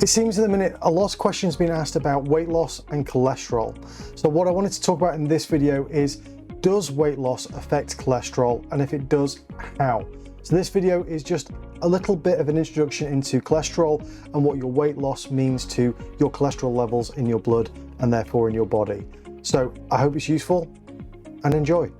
It seems at the minute a lot of questions being asked about weight loss and cholesterol. So what I wanted to talk about in this video is, does weight loss affect cholesterol? And if it does, how? So this video is just a little bit of an introduction into cholesterol and what your weight loss means to your cholesterol levels in your blood and therefore in your body. So I hope it's useful and enjoy.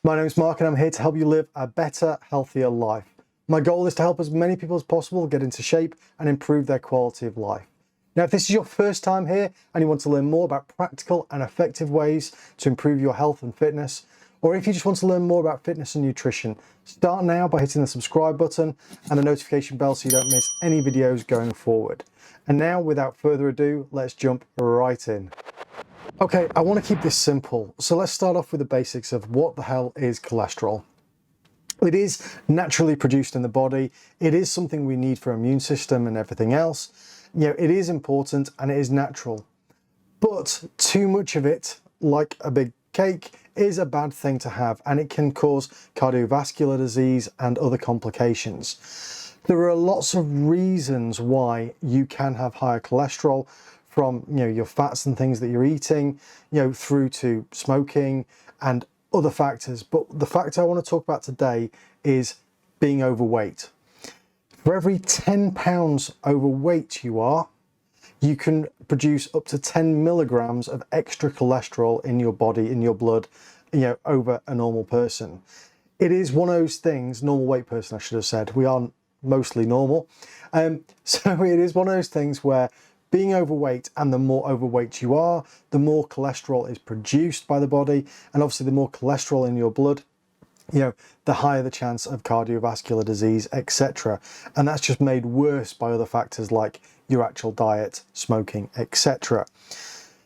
My name is Mark and I'm here to help you live a better, healthier life. My goal is to help as many people as possible get into shape and improve their quality of life. Now, if this is your first time here and you want to learn more about practical and effective ways to improve your health and fitness, or if you just want to learn more about fitness and nutrition, start now by hitting the subscribe button and the notification bell so you don't miss any videos going forward. And now, without further ado, let's jump right in. Okay, I want to keep this simple. So let's start off with the basics of what the hell is cholesterol. It is naturally produced in the body. It is something we need for our immune system and everything else. You know, it is important and it is natural. But too much of it, like a big cake, is a bad thing to have, and it can cause cardiovascular disease and other complications. There are lots of reasons why you can have higher cholesterol, from your fats and things that you're eating, through to smoking and other factors. But the factor I want to talk about today is being overweight. For every 10 pounds overweight you are, you can produce up to 10 milligrams of extra cholesterol in your body, in your blood, over a normal person. It is one of those things, normal weight person I should have said, we are mostly normal. So it is one of those things where being overweight, and the more overweight you are, the more cholesterol is produced by the body, and obviously the more cholesterol in your blood, the higher the chance of cardiovascular disease, etc. And that's just made worse by other factors like your actual diet, smoking, etc.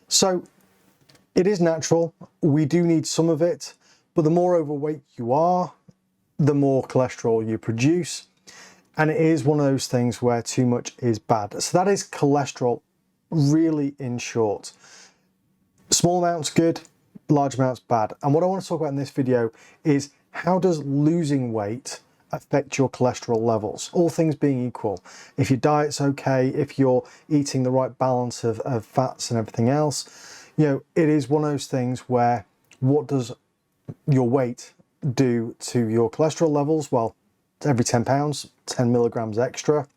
So it is natural, we do need some of it, but the more overweight you are, the more cholesterol you produce. And it is one of those things where too much is bad. So that is cholesterol, really in short. Small amounts good, large amounts bad. And what I want to talk about in this video is, how does losing weight affect your cholesterol levels? All things being equal. If your diet's okay, if you're eating the right balance of fats and everything else, it is one of those things where, what does your weight do to your cholesterol levels? Well, every 10 pounds, 10 milligrams extra.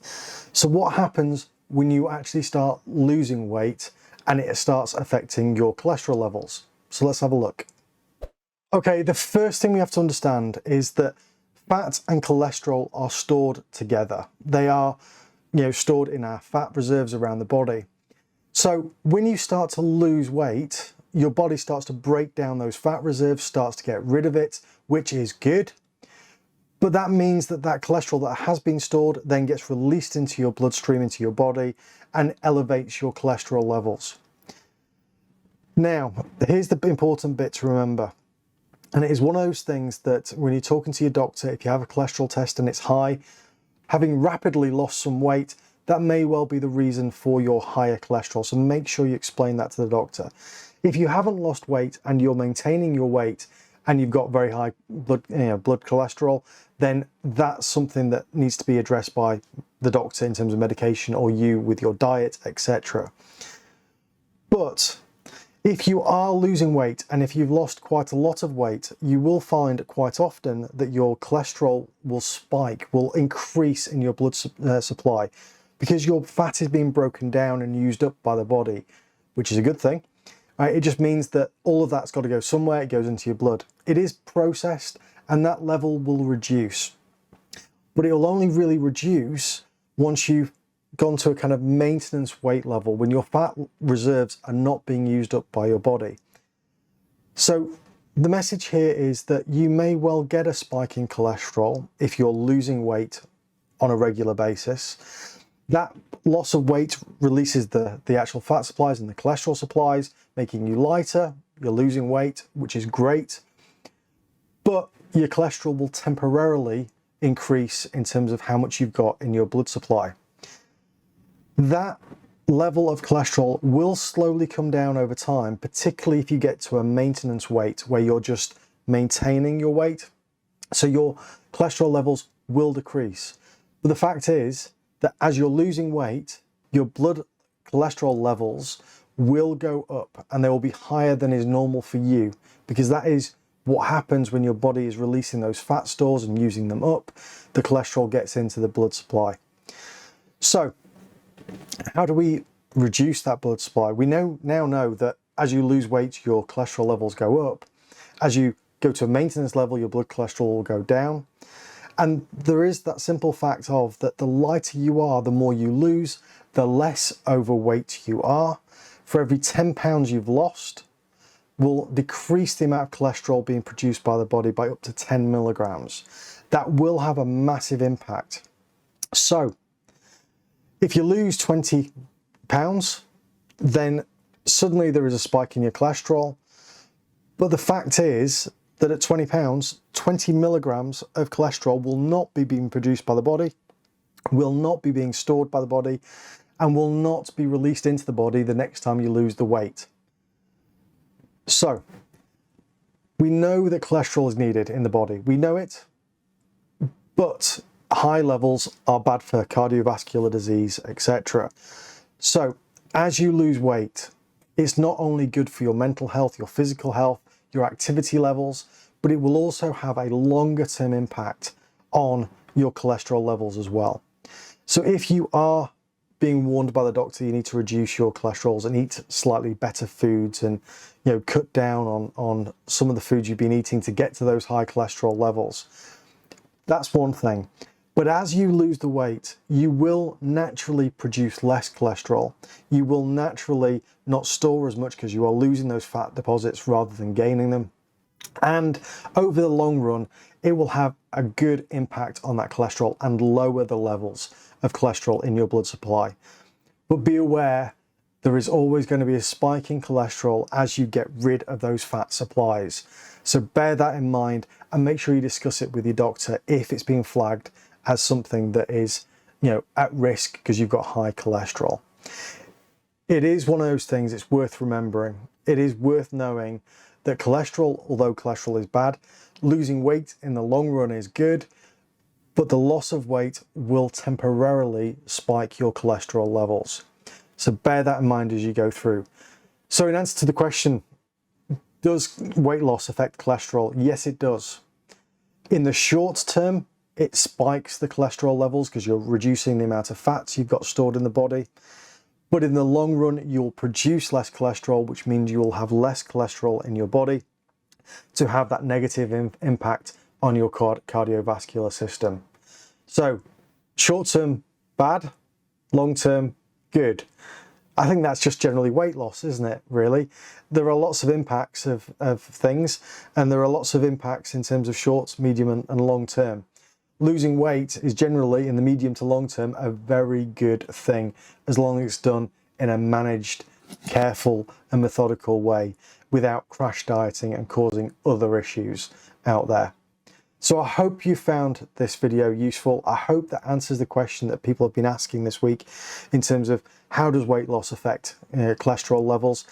So what happens when you actually start losing weight and it starts affecting your cholesterol levels? So let's have a look. Okay, the first thing we have to understand is that fat and cholesterol are stored together. They are, stored in our fat reserves around the body. So when you start to lose weight, your body starts to break down those fat reserves, starts to get rid of it, which is good. But that means that cholesterol that has been stored then gets released into your bloodstream, into your body, and elevates your cholesterol levels. Now, here's the important bit to remember. And it is one of those things that when you're talking to your doctor, if you have a cholesterol test and it's high, having rapidly lost some weight, that may well be the reason for your higher cholesterol. So make sure you explain that to the doctor. If you haven't lost weight and you're maintaining your weight, and you've got very high blood cholesterol, then that's something that needs to be addressed by the doctor in terms of medication, or you with your diet, etc. But if you are losing weight, and if you've lost quite a lot of weight, you will find quite often that your cholesterol will spike, will increase in your blood supply, because your fat is being broken down and used up by the body, which is a good thing. It just means that all of that's got to go somewhere. It goes into your blood. It is processed, and that level will reduce. But it will only really reduce once you've gone to a kind of maintenance weight level, when your fat reserves are not being used up by your body. So the message here is that you may well get a spike in cholesterol if you're losing weight on a regular basis. That loss of weight releases the actual fat supplies and the cholesterol supplies, making you lighter. You're losing weight, which is great. But your cholesterol will temporarily increase in terms of how much you've got in your blood supply. That level of cholesterol will slowly come down over time, particularly if you get to a maintenance weight where you're just maintaining your weight. So your cholesterol levels will decrease. But the fact is that as you're losing weight, your blood cholesterol levels will go up and they will be higher than is normal for you, because that is what happens when your body is releasing those fat stores and using them up. The cholesterol gets into the blood supply. So how do we reduce that blood supply? We now know that as you lose weight, your cholesterol levels go up. As you go to a maintenance level, your blood cholesterol will go down. And there is that simple fact of that the lighter you are, the more you lose, the less overweight you are. For every 10 pounds you've lost, will decrease the amount of cholesterol being produced by the body by up to 10 milligrams. That will have a massive impact. So if you lose 20 pounds, then suddenly there is a spike in your cholesterol. But the fact is that at 20 pounds, 20 milligrams of cholesterol will not be being produced by the body, will not be being stored by the body, and will not be released into the body the next time you lose the weight. So we know that cholesterol is needed in the body. We know it, but high levels are bad for cardiovascular disease, etc. So as you lose weight, it's not only good for your mental health, your physical health, your activity levels, but it will also have a longer term impact on your cholesterol levels as well. So if you are being warned by the doctor you need to reduce your cholesterols and eat slightly better foods and cut down on some of the foods you've been eating to get to those high cholesterol levels, that's one thing. But as you lose the weight, you will naturally produce less cholesterol. You will naturally not store as much because you are losing those fat deposits rather than gaining them. And over the long run, it will have a good impact on that cholesterol and lower the levels of cholesterol in your blood supply. But be aware, there is always going to be a spike in cholesterol as you get rid of those fat supplies. So bear that in mind and make sure you discuss it with your doctor if it's being flagged as something that is, at risk because you've got high cholesterol. It is one of those things it's worth remembering. It is worth knowing that cholesterol, although cholesterol is bad, losing weight in the long run is good, but the loss of weight will temporarily spike your cholesterol levels. So bear that in mind as you go through. So in answer to the question, does weight loss affect cholesterol? Yes, it does. In the short term, it spikes the cholesterol levels because you're reducing the amount of fats you've got stored in the body. But in the long run, you'll produce less cholesterol, which means you will have less cholesterol in your body to have that negative impact on your cardiovascular system. So short term, bad, long term, good. I think that's just generally weight loss, isn't it, really? There are lots of impacts of things, and there are lots of impacts in terms of short, medium, and long term. Losing weight is generally, in the medium to long term, a very good thing, as long as it's done in a managed, careful, and methodical way without crash dieting and causing other issues out there. So I hope you found this video useful. I hope that answers the question that people have been asking this week in terms of how does weight loss affect cholesterol levels,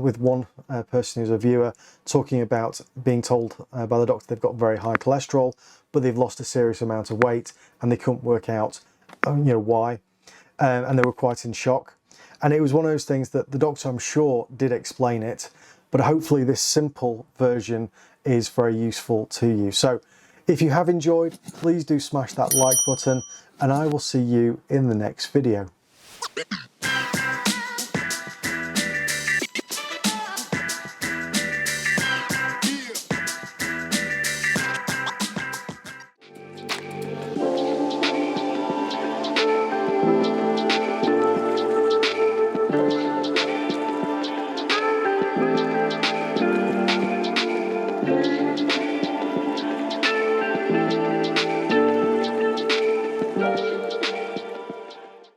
with one person who's a viewer talking about being told by the doctor they've got very high cholesterol, but they've lost a serious amount of weight and they couldn't work out why, and they were quite in shock. And it was one of those things that the doctor, I'm sure, did explain it, but hopefully this simple version is very useful to you. So if you have enjoyed, please do smash that like button, and I will see you in the next video.